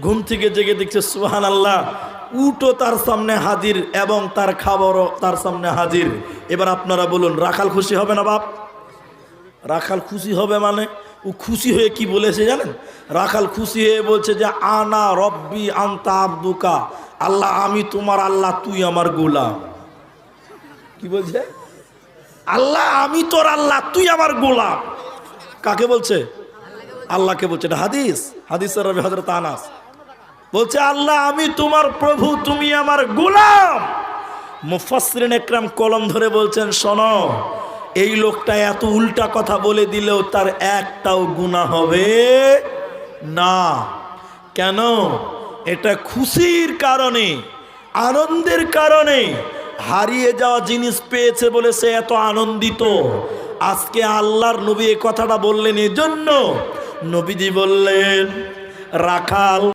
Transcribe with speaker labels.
Speaker 1: ঘুম থেকে জেগে দেখছে সুবহানাল্লাহ, উটও তার সামনে হাজির এবং তার খাবারও তার সামনে হাজির। এবার আপনারা বলুন, রাখাল খুশি হবে না বাপ? রাখাল খুশি হবে মানে ও খুশি হয়ে কি বলেছে জানেন? রাখাল খুশি হয়ে বলছে যে আনা রব্বি আনতা আব্দুকা, আল্লাহ আমি তোমার আল্লাহ, তুই আমার গোলাম। কি বলছে? আল্লাহ আমি তোর আল্লাহ, তুই আমার গোলাম। কাকে বলছে? আল্লাহকে বলছে। এটা হাদিস, হাদিসের রাবি হযরত আনাস বলছে আল্লাহ আমি তোমার প্রভু, তুমি আমার গোলাম। মুফাসসিরিন একরাম কলম ধরে বলছেন, শোনো, এই লোকটা এত উল্টা কথা বলে দিলেও তার একটাও গুনাহ হবে না। কেন? এটা খুশির কারণে, আনন্দের কারণে, হারিয়ে যাওয়া জিনিস পেয়েছে বলে সে এত আনন্দিত। আজকে আল্লাহর নবী এই কথাটা বললেন, এজন্য নবীজি বললেন রাখাল